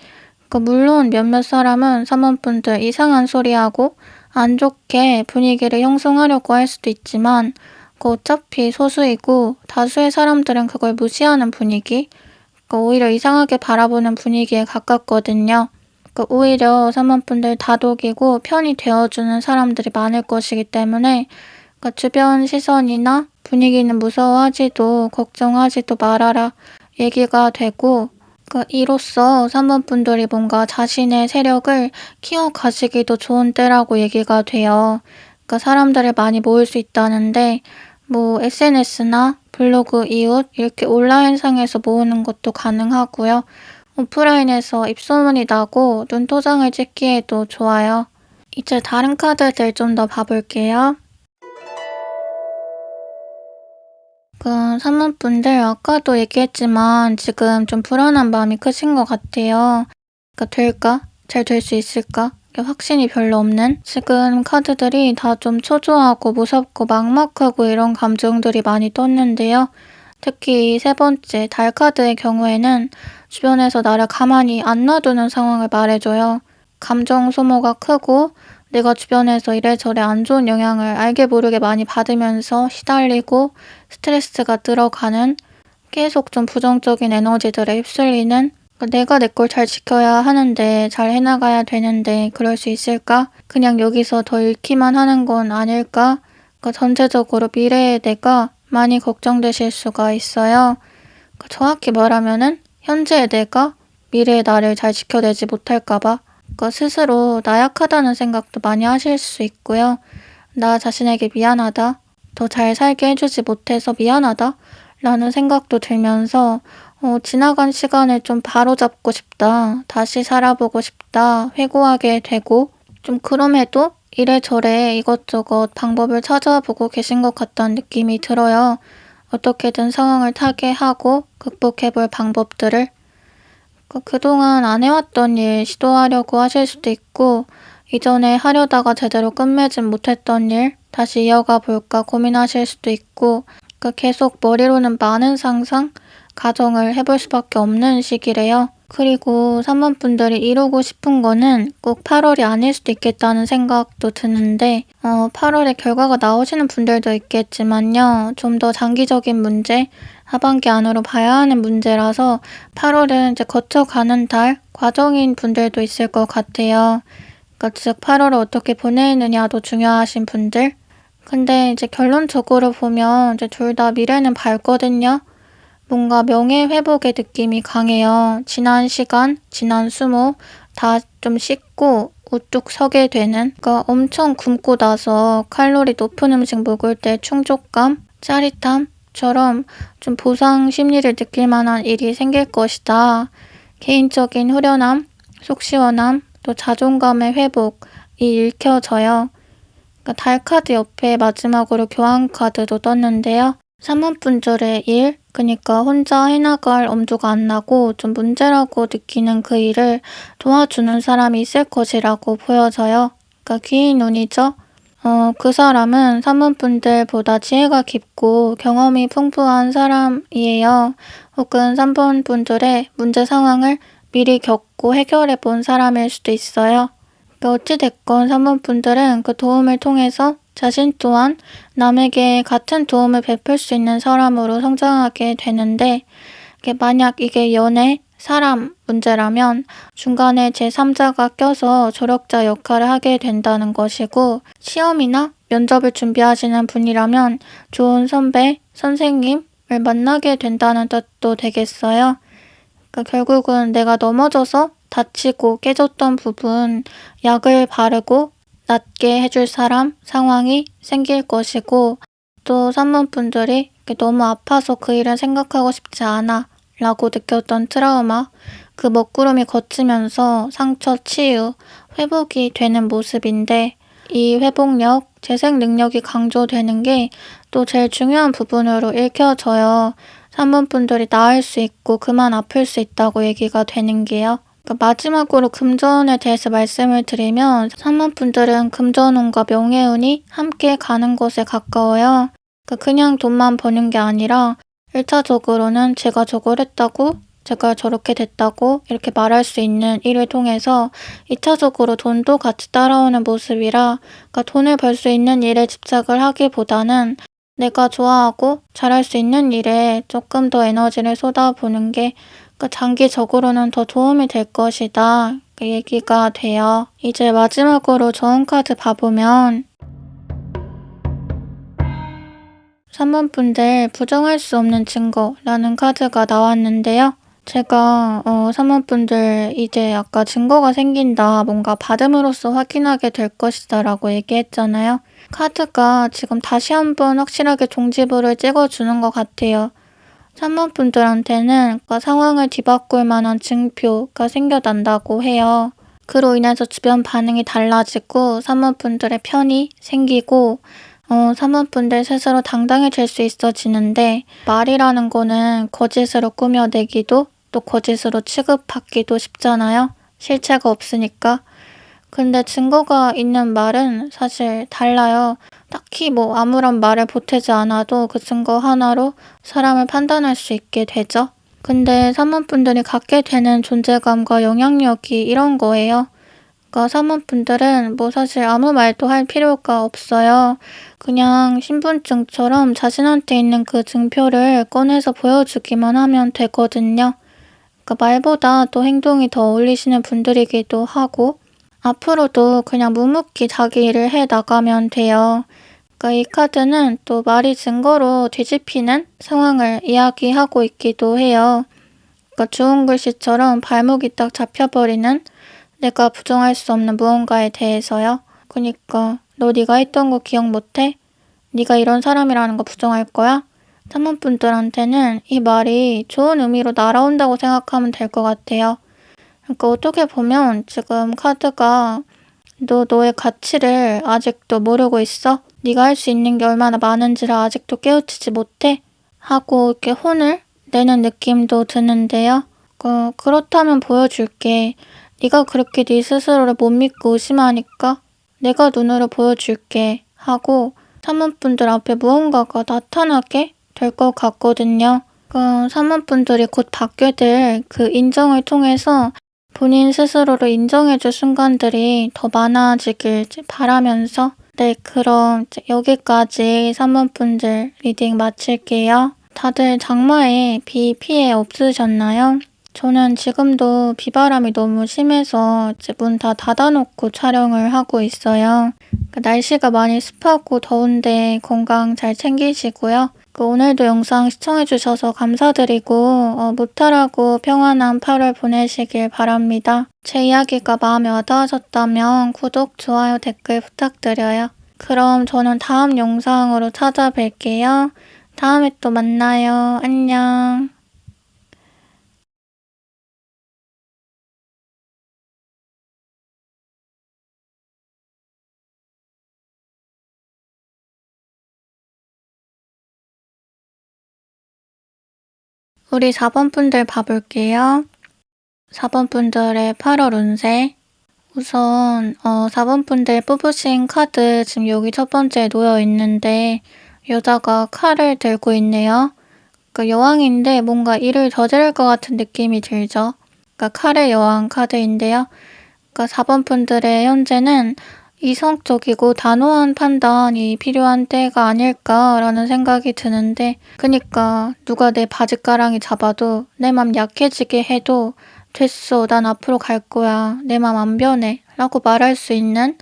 물론 몇몇 사람은 사모분들 이상한 소리하고 안 좋게 분위기를 형성하려고 할 수도 있지만 어차피 소수이고 다수의 사람들은 그걸 무시하는 분위기, 오히려 이상하게 바라보는 분위기에 가깝거든요. 오히려 사모분들 다독이고 편이 되어주는 사람들이 많을 것이기 때문에 주변 시선이나 분위기는 무서워하지도 걱정하지도 말아라 얘기가 되고 이로써 사모분들이 뭔가 자신의 세력을 키워가시기도 좋은 때라고 얘기가 돼요. 사람들을 많이 모을 수 있다는데 뭐 SNS나 블로그, 이웃 이렇게 온라인상에서 모으는 것도 가능하고요. 오프라인에서 입소문이 나고 눈도장을 찍기에도 좋아요. 이제 다른 카드들 좀 더 봐볼게요. 사모분들 아까도 얘기했지만 지금 좀 불안한 마음이 크신 것 같아요. 될까? 잘 될 수 있을까? 확신이 별로 없는 지금 카드들이 다 좀 초조하고 무섭고 막막하고 이런 감정들이 많이 떴는데요. 특히 이 세 번째 달 카드의 경우에는 주변에서 나를 가만히 안 놔두는 상황을 말해줘요. 감정 소모가 크고 내가 주변에서 이래저래 안 좋은 영향을 알게 모르게 많이 받으면서 시달리고 스트레스가 들어가는 계속 좀 부정적인 에너지들에 휩쓸리는 내가 내 걸 잘 지켜야 하는데 잘 해나가야 되는데 그럴 수 있을까? 그냥 여기서 더 잃기만 하는 건 아닐까? 전체적으로 미래의 내가 많이 걱정되실 수가 있어요. 정확히 말하면은 현재의 내가 미래의 나를 잘 지켜내지 못할까봐 스스로 나약하다는 생각도 많이 하실 수 있고요. 나 자신에게 미안하다. 더 잘 살게 해주지 못해서 미안하다. 라는 생각도 들면서 지나간 시간을 좀 바로잡고 싶다. 다시 살아보고 싶다. 회고하게 되고 좀 그럼에도 이래저래 이것저것 방법을 찾아보고 계신 것 같다는 느낌이 들어요. 어떻게든 상황을 타개하고 극복해볼 방법들을 그동안 안 해왔던 일 시도하려고 하실 수도 있고 이전에 하려다가 제대로 끝맺지 못했던 일 다시 이어가 볼까 고민하실 수도 있고 계속 머리로는 많은 상상, 가정을 해볼 수밖에 없는 시기래요. 그리고 사모분들이 이루고 싶은 거는 꼭 8월이 아닐 수도 있겠다는 생각도 드는데 8월에 결과가 나오시는 분들도 있겠지만요. 좀 더 장기적인 문제, 하반기 안으로 봐야 하는 문제라서 8월은 이제 거쳐가는 달, 과정인 분들도 있을 것 같아요. 즉 8월을 어떻게 보내느냐도 중요하신 분들. 근데 이제 결론적으로 보면 이제 둘 다 미래는 밝거든요. 뭔가 명예회복의 느낌이 강해요. 지난 시간, 지난 수모 다 좀 씻고 우뚝 서게 되는 엄청 굶고 나서 칼로리 높은 음식 먹을 때 충족감, 짜릿함처럼 좀 보상 심리를 느낄 만한 일이 생길 것이다. 개인적인 후련함, 속 시원함, 또 자존감의 회복이 읽혀져요. 달 카드 옆에 마지막으로 교환 카드도 떴는데요. 3번분들의 일, 그니까 혼자 해나갈 엄두가 안 나고 좀 문제라고 느끼는 그 일을 도와주는 사람이 있을 것이라고 보여져요. 그러니까 귀인 운이죠. 그 사람은 3번분들보다 지혜가 깊고 경험이 풍부한 사람이에요. 혹은 3번분들의 문제 상황을 미리 겪고 해결해 본 사람일 수도 있어요. 그러니까 어찌됐건 3번분들은 그 도움을 통해서 자신 또한 남에게 같은 도움을 베풀 수 있는 사람으로 성장하게 되는데, 만약 이게 연애, 사람 문제라면 중간에 제3자가 껴서 조력자 역할을 하게 된다는 것이고, 시험이나 면접을 준비하시는 분이라면 좋은 선배, 선생님을 만나게 된다는 뜻도 되겠어요. 그러니까 결국은 내가 넘어져서 다치고 깨졌던 부분, 약을 바르고 낫게 해줄 사람, 상황이 생길 것이고, 또 산모분들이 너무 아파서 그 일은 생각하고 싶지 않아 라고 느꼈던 트라우마, 그 먹구름이 걷히면서 상처 치유, 회복이 되는 모습인데, 이 회복력, 재생 능력이 강조되는 게 또 제일 중요한 부분으로 읽혀져요. 산모분들이 나을 수 있고 그만 아플 수 있다고 얘기가 되는 게요. 마지막으로 금전에 대해서 말씀을 드리면 산모분들은 금전운과 명예운이 함께 가는 것에 가까워요. 그냥 돈만 버는 게 아니라 1차적으로는 제가 저걸 했다고, 제가 저렇게 됐다고 이렇게 말할 수 있는 일을 통해서 2차적으로 돈도 같이 따라오는 모습이라, 돈을 벌 수 있는 일에 집착을 하기보다는 내가 좋아하고 잘할 수 있는 일에 조금 더 에너지를 쏟아보는 게 장기적으로는 더 도움이 될 것이다 얘기가 돼요. 이제 마지막으로 좋은 카드 봐보면 3번분들 부정할 수 없는 증거라는 카드가 나왔는데요. 제가 3번분들 이제 아까 증거가 생긴다, 뭔가 받음으로써 확인하게 될 것이다 라고 얘기했잖아요. 카드가 지금 다시 한번 확실하게 종지부를 찍어주는 것 같아요. 3번분들한테는 상황을 뒤바꿀 만한 증표가 생겨난다고 해요. 그로 인해서 주변 반응이 달라지고 3번분들의 편이 생기고 3번분들 스스로 당당해질 수 있어지는데, 말이라는 거는 거짓으로 꾸며내기도 또 거짓으로 취급받기도 쉽잖아요. 실체가 없으니까. 근데 증거가 있는 말은 사실 달라요. 딱히 아무런 말을 보태지 않아도 그 증거 하나로 사람을 판단할 수 있게 되죠. 근데 사모분들이 갖게 되는 존재감과 영향력이 이런 거예요. 사모분들은 사실 아무 말도 할 필요가 없어요. 그냥 신분증처럼 자신한테 있는 그 증표를 꺼내서 보여주기만 하면 되거든요. 말보다 또 행동이 더 어울리시는 분들이기도 하고, 앞으로도 그냥 묵묵히 자기 일을 해 나가면 돼요. 이 카드는 또 말이 증거로 뒤집히는 상황을 이야기하고 있기도 해요. 좋은 글씨처럼 발목이 딱 잡혀버리는, 내가 부정할 수 없는 무언가에 대해서요. 그니까 너 네가 했던 거 기억 못해? 네가 이런 사람이라는 거 부정할 거야? 사모분들한테는 이 말이 좋은 의미로 날아온다고 생각하면 될 것 같아요. 어떻게 보면 지금 카드가 너 너의 가치를 아직도 모르고 있어? 네가 할 수 있는 게 얼마나 많은지를 아직도 깨우치지 못해? 하고 이렇게 혼을 내는 느낌도 드는데요. 그렇다면 보여줄게. 네가 그렇게 네 스스로를 못 믿고 의심하니까 내가 눈으로 보여줄게 하고 사모분들 앞에 무언가가 나타나게 될 것 같거든요. 사모분들이 곧 받게 될 그 인정을 통해서 본인 스스로를 인정해줄 순간들이 더 많아지길 바라면서, 네, 그럼 여기까지 사모분들 리딩 마칠게요. 다들 장마에 비 피해 없으셨나요? 저는 지금도 비바람이 너무 심해서 문 다 닫아놓고 촬영을 하고 있어요. 날씨가 많이 습하고 더운데 건강 잘 챙기시고요. 오늘도 영상 시청해주셔서 감사드리고 무탈하고 평안한 8월 보내시길 바랍니다. 제 이야기가 마음에 와닿으셨다면 구독, 좋아요, 댓글 부탁드려요. 그럼 저는 다음 영상으로 찾아뵐게요. 다음에 또 만나요. 안녕. 우리 4번 분들 봐볼게요. 4번 분들의 8월 운세. 우선 4번 분들 뽑으신 카드 지금 여기 첫 번째에 놓여 있는데 여자가 칼을 들고 있네요. 그러니까 여왕인데 뭔가 일을 저지를 것 같은 느낌이 들죠. 그러니까 칼의 여왕 카드인데요. 그러니까 4번 분들의 현재는 이성적이고 단호한 판단이 필요한 때가 아닐까라는 생각이 드는데, 그니까 누가 내 바짓가랑이 잡아도 내 맘 약해지게 해도 됐어, 난 앞으로 갈 거야, 내 맘 안 변해 라고 말할 수 있는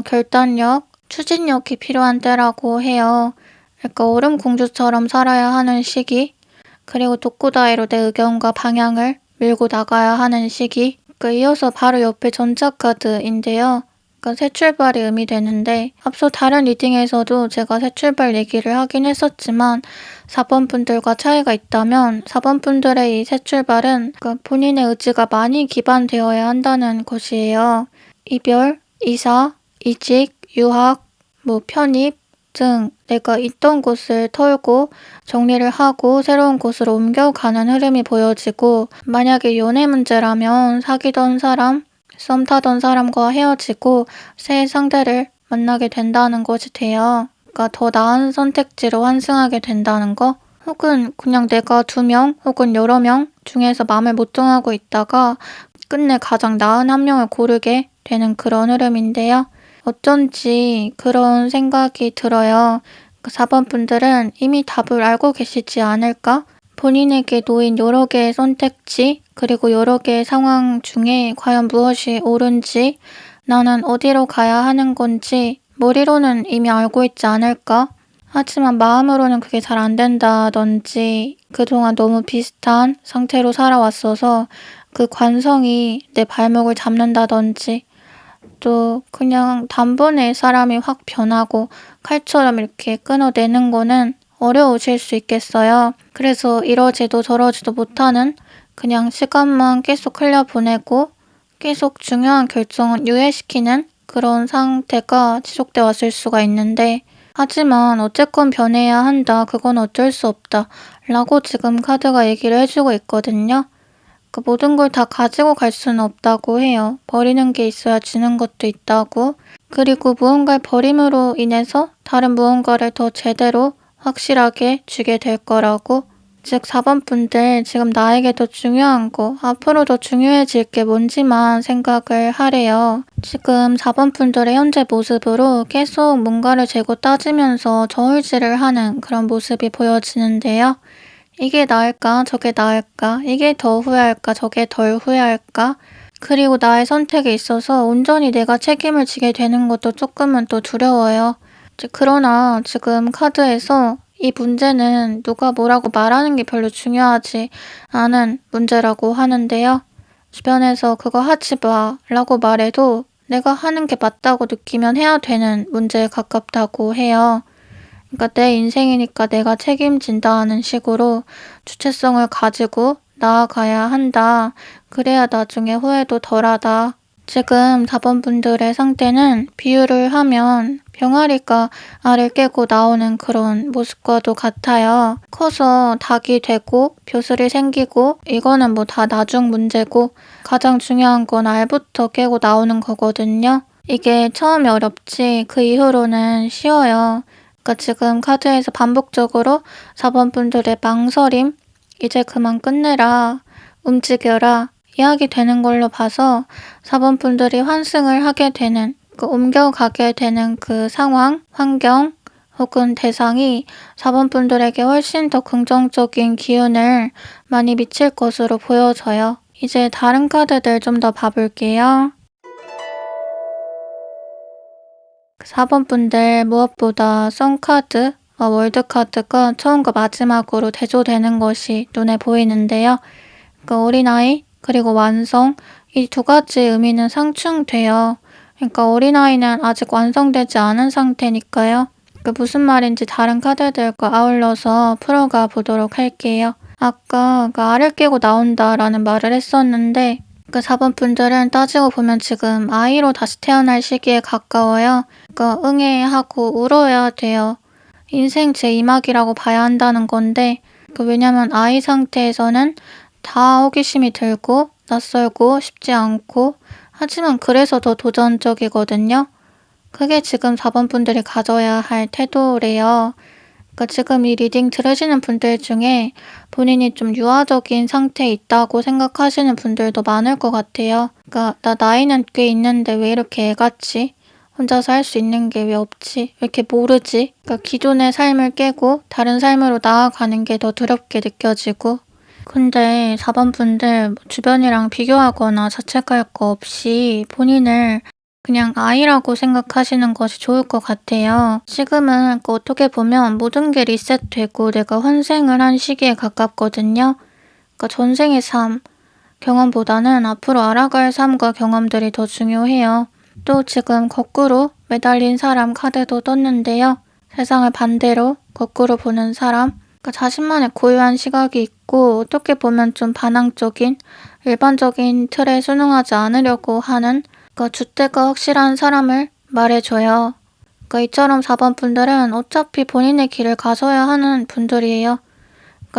결단력, 추진력이 필요한 때라고 해요. 그러니까 얼음공주처럼 살아야 하는 시기, 그리고 독고다이로 내 의견과 방향을 밀고 나가야 하는 시기. 이어서 바로 옆에 전자카드인데요. 새 출발이 의미되는데, 앞서 다른 리딩에서도 제가 새 출발 얘기를 하긴 했었지만 4번 분들과 차이가 있다면 4번 분들의 이 새 출발은 본인의 의지가 많이 기반되어야 한다는 것이에요. 이별, 이사, 이직, 유학, 편입 등 내가 있던 곳을 털고 정리를 하고 새로운 곳으로 옮겨가는 흐름이 보여지고, 만약에 연애 문제라면 사귀던 사람, 썸 타던 사람과 헤어지고 새 상대를 만나게 된다는 것이 돼요. 더 나은 선택지로 환승하게 된다는 거, 혹은 그냥 내가 2명 혹은 여러 명 중에서 마음을 못 정하고 있다가 끝내 가장 나은 한 명을 고르게 되는 그런 흐름인데요. 어쩐지 그런 생각이 들어요. 4번 분들은 이미 답을 알고 계시지 않을까? 본인에게 놓인 여러 개의 선택지, 그리고 여러 개의 상황 중에 과연 무엇이 옳은지, 나는 어디로 가야 하는 건지 머리로는 이미 알고 있지 않을까? 하지만 마음으로는 그게 잘 안 된다든지, 그동안 너무 비슷한 상태로 살아왔어서 그 관성이 내 발목을 잡는다든지, 또 그냥 단번에 사람이 확 변하고 칼처럼 이렇게 끊어내는 거는 어려우실 수 있겠어요. 그래서 이러지도 저러지도 못하는, 그냥 시간만 계속 흘려보내고 계속 중요한 결정은 유예시키는 그런 상태가 지속돼 왔을 수가 있는데, 하지만 어쨌건 변해야 한다, 그건 어쩔 수 없다 라고 지금 카드가 얘기를 해주고 있거든요. 모든 걸 다 가지고 갈 수는 없다고 해요. 버리는 게 있어야 주는 것도 있다고. 그리고 무언가를 버림으로 인해서 다른 무언가를 더 제대로 확실하게 주게 될 거라고. 즉 4번 분들, 지금 나에게 더 중요한 거, 앞으로 더 중요해질 게 뭔지만 생각을 하래요. 지금 4번 분들의 현재 모습으로 계속 뭔가를 재고 따지면서 저울질을 하는 그런 모습이 보여지는데요. 이게 나을까? 저게 나을까? 이게 더 후회할까? 저게 덜 후회할까? 그리고 나의 선택에 있어서 온전히 내가 책임을 지게 되는 것도 조금은 또 두려워요. 그러나 지금 카드에서 이 문제는 누가 뭐라고 말하는 게 별로 중요하지 않은 문제라고 하는데요. 주변에서 그거 하지 마 라고 말해도 내가 하는 게 맞다고 느끼면 해야 되는 문제에 가깝다고 해요. 내 인생이니까 내가 책임진다는 식으로 주체성을 가지고 나아가야 한다. 그래야 나중에 후회도 덜하다. 지금 4번 분들의 상태는 비유를 하면 병아리가 알을 깨고 나오는 그런 모습과도 같아요. 커서 닭이 되고 벼슬이 생기고, 이거는 다 나중 문제고, 가장 중요한 건 알부터 깨고 나오는 거거든요. 이게 처음이 어렵지 그 이후로는 쉬워요. 지금 카드에서 반복적으로 4번 분들의 망설임, 이제 그만 끝내라, 움직여라 이야기 되는 걸로 봐서 4번 분들이 환승을 하게 되는, 옮겨가게 되는 그 상황, 환경 혹은 대상이 4번 분들에게 훨씬 더 긍정적인 기운을 많이 미칠 것으로 보여져요. 이제 다른 카드들 좀 더 봐볼게요. 4번 분들 무엇보다 선카드, 월드카드가 처음과 마지막으로 대조되는 것이 눈에 보이는데요. 어린아이, 그리고 완성, 이 두 가지 의미는 상충돼요. 어린아이는 아직 완성되지 않은 상태니까요. 무슨 말인지 다른 카드들과 아울러서 풀어가 보도록 할게요. 아까 알을 깨고 나온다라는 말을 했었는데, 4번 분들은 따지고 보면 지금 아이로 다시 태어날 시기에 가까워요. 응애하고 울어야 돼요. 인생 제2막이라고 봐야 한다는 건데, 왜냐면 아이 상태에서는 다 호기심이 들고 낯설고 쉽지 않고 하지만 그래서 더 도전적이거든요. 그게 지금 4번 분들이 가져야 할 태도래요. 지금 이 리딩 들으시는 분들 중에 본인이 좀 유아적인 상태에 있다고 생각하시는 분들도 많을 것 같아요. 나 나이는 꽤 있는데 왜 이렇게 애같지? 혼자서 할 수 있는 게 왜 없지? 왜 이렇게 모르지? 기존의 삶을 깨고 다른 삶으로 나아가는 게 더 두렵게 느껴지고. 근데 4번 분들 주변이랑 비교하거나 자책할 거 없이 본인을 그냥 아이라고 생각하시는 것이 좋을 것 같아요. 지금은 어떻게 보면 모든 게 리셋되고 내가 환생을 한 시기에 가깝거든요. 전생의 삶, 경험보다는 앞으로 알아갈 삶과 경험들이 더 중요해요. 또 지금 거꾸로 매달린 사람 카드도 떴는데요. 세상을 반대로 거꾸로 보는 사람, 자신만의 고유한 시각이 있고 어떻게 보면 좀 반항적인, 일반적인 틀에 순응하지 않으려고 하는 줏대가 확실한 사람을 말해줘요. 이처럼 4번 분들은 어차피 본인의 길을 가셔야 하는 분들이에요.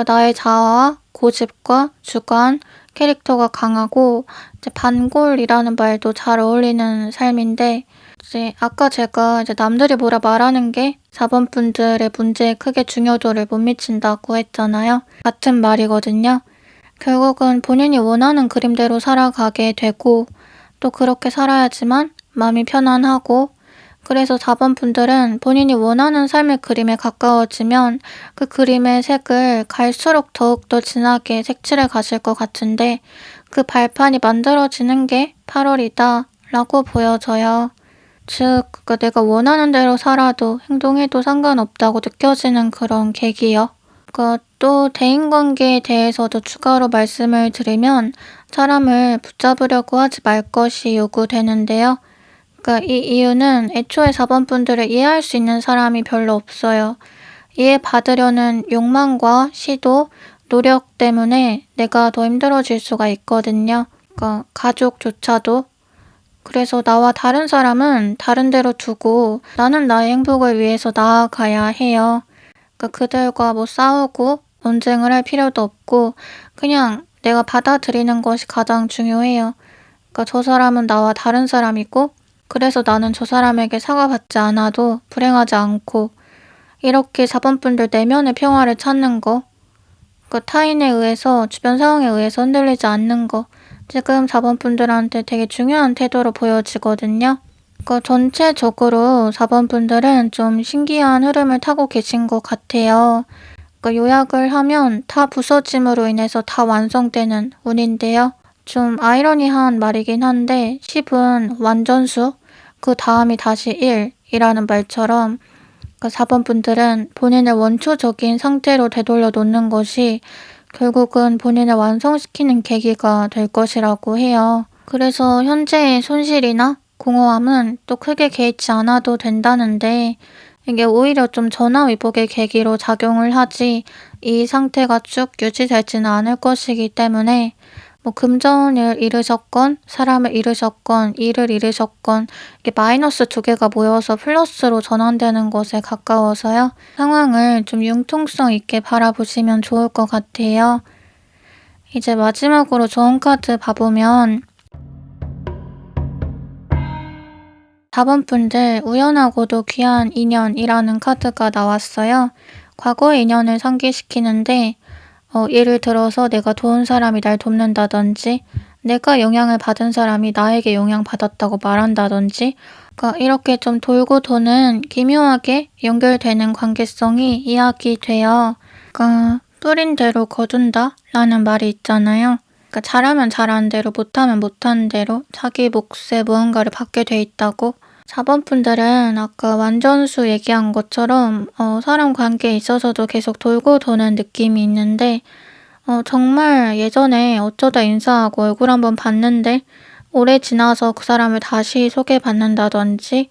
나의 자아와 고집과 주관, 캐릭터가 강하고 이제 반골이라는 말도 잘 어울리는 삶인데 이제 아까 제가 이제 남들이 뭐라 말하는 게 4번 분들의 문제에 크게 중요도를 못 미친다고 했잖아요. 같은 말이거든요. 결국은 본인이 원하는 그림대로 살아가게 되고 또 그렇게 살아야지만 마음이 편안하고 그래서 4번 분들은 본인이 원하는 삶의 그림에 가까워지면 그 그림의 색을 갈수록 더욱더 진하게 색칠해 가실 것 같은데 그 발판이 만들어지는 게 8월이다 라고 보여져요. 즉, 내가 원하는 대로 살아도 행동해도 상관없다고 느껴지는 그런 계기요. 또 대인관계에 대해서도 추가로 말씀을 드리면 사람을 붙잡으려고 하지 말 것이 요구되는데요. 이 이유는 애초에 4번 분들을 이해할 수 있는 사람이 별로 없어요. 이해받으려는 욕망과 시도, 노력 때문에 내가 더 힘들어질 수가 있거든요. 가족조차도. 그래서 나와 다른 사람은 다른 데로 두고 나는 나의 행복을 위해서 나아가야 해요. 그들과 싸우고 논쟁을 할 필요도 없고 그냥 내가 받아들이는 것이 가장 중요해요. 저 사람은 나와 다른 사람이고 그래서 나는 저 사람에게 사과받지 않아도 불행하지 않고 이렇게 4번 분들 내면의 평화를 찾는 거 타인에 의해서 주변 상황에 의해서 흔들리지 않는 거 지금 4번 분들한테 되게 중요한 태도로 보여지거든요. 전체적으로 4번 분들은 좀 신기한 흐름을 타고 계신 것 같아요. 요약을 하면 다 부서짐으로 인해서 다 완성되는 운인데요. 좀 아이러니한 말이긴 한데 10은 완전수, 그 다음이 다시 1이라는 말처럼 4번 분들은 본인의 원초적인 상태로 되돌려 놓는 것이 결국은 본인을 완성시키는 계기가 될 것이라고 해요. 그래서 현재의 손실이나 공허함은 또 크게 개의치 않아도 된다는데 이게 오히려 좀 전화위복의 계기로 작용을 하지 이 상태가 쭉 유지되지는 않을 것이기 때문에 금전을 잃으셨건 사람을 잃으셨건 일을 잃으셨건 이게 마이너스 두 개가 모여서 플러스로 전환되는 것에 가까워서요. 상황을 좀 융통성 있게 바라보시면 좋을 것 같아요. 이제 마지막으로 조언 카드 봐보면 4번 분들 우연하고도 귀한 인연이라는 카드가 나왔어요. 과거의 인연을 상기시키는데 예를 들어서 내가 도운 사람이 날 돕는다든지 내가 영향을 받은 사람이 나에게 영향받았다고 말한다든지 이렇게 좀 돌고 도는 기묘하게 연결되는 관계성이 이야기돼요. 뿌린 대로 거둔다 라는 말이 있잖아요. 잘하면 잘하는 대로 못하면 못하는 대로 자기 몫에 무언가를 받게 돼 있다고. 4번 분들은 아까 완전수 얘기한 것처럼 사람 관계에 있어서도 계속 돌고 도는 느낌이 있는데 정말 예전에 어쩌다 인사하고 얼굴 한번 봤는데 오래 지나서 그 사람을 다시 소개받는다든지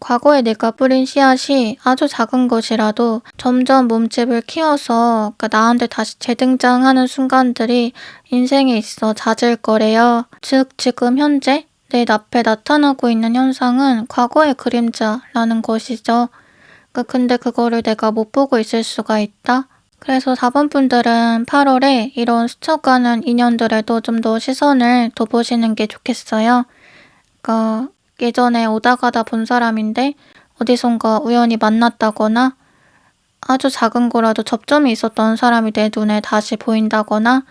과거에 내가 뿌린 씨앗이 아주 작은 것이라도 점점 몸집을 키워서 나한테 다시 재등장하는 순간들이 인생에 있어 잦을 거래요. 즉 지금 현재 내 앞에 나타나고 있는 현상은 과거의 그림자라는 것이죠. 근데 그거를 내가 못 보고 있을 수가 있다? 그래서 4번 분들은 8월에 이런 스쳐가는 인연들에도 좀 더 시선을 둬보시는 게 좋겠어요. 그러니까 예전에 오다 가다 본 사람인데 어디선가 우연히 만났다거나 아주 작은 거라도 접점이 있었던 사람이 내 눈에 다시 보인다거나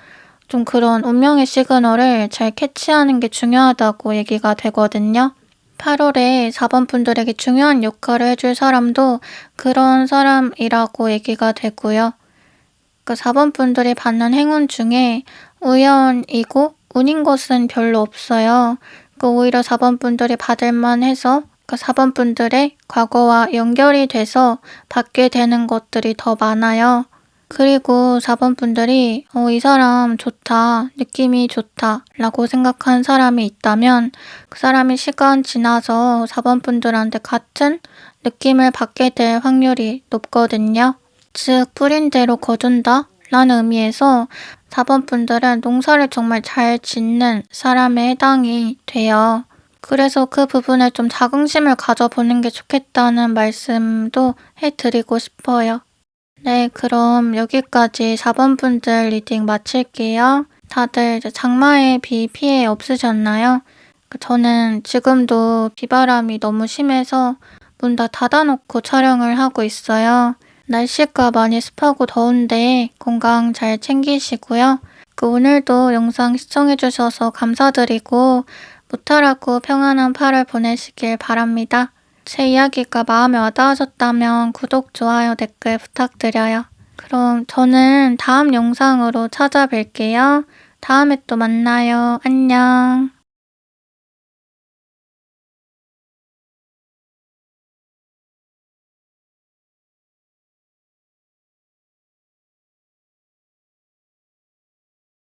좀 그런 운명의 시그널을 잘 캐치하는 게 중요하다고 얘기가 되거든요. 8월에 4번 분들에게 중요한 역할을 해줄 사람도 그런 사람이라고 얘기가 되고요. 그 4번 분들이 받는 행운 중에 우연이고 운인 것은 별로 없어요. 오히려 4번 분들이 받을 만해서 4번 분들의 과거와 연결이 돼서 받게 되는 것들이 더 많아요. 그리고 4번 분들이 이 사람 좋다, 느낌이 좋다 라고 생각한 사람이 있다면 그 사람이 시간 지나서 4번 분들한테 같은 느낌을 받게 될 확률이 높거든요. 즉 뿌린 대로 거둔다 라는 의미에서 4번 분들은 농사를 정말 잘 짓는 사람에 해당이 돼요. 그래서 그 부분에 좀 자긍심을 가져보는 게 좋겠다는 말씀도 해드리고 싶어요. 네, 그럼 여기까지 4번 분들 리딩 마칠게요. 다들 이제 장마에 비 피해 없으셨나요? 저는 지금도 비바람이 너무 심해서 문 다 닫아놓고 촬영을 하고 있어요. 날씨가 많이 습하고 더운데 건강 잘 챙기시고요. 오늘도 영상 시청해주셔서 감사드리고 무탈하고 평안한 8월 보내시길 바랍니다. 제 이야기가 마음에 와닿으셨다면 구독, 좋아요, 댓글 부탁드려요. 그럼 저는 다음 영상으로 찾아뵐게요. 다음에 또 만나요. 안녕.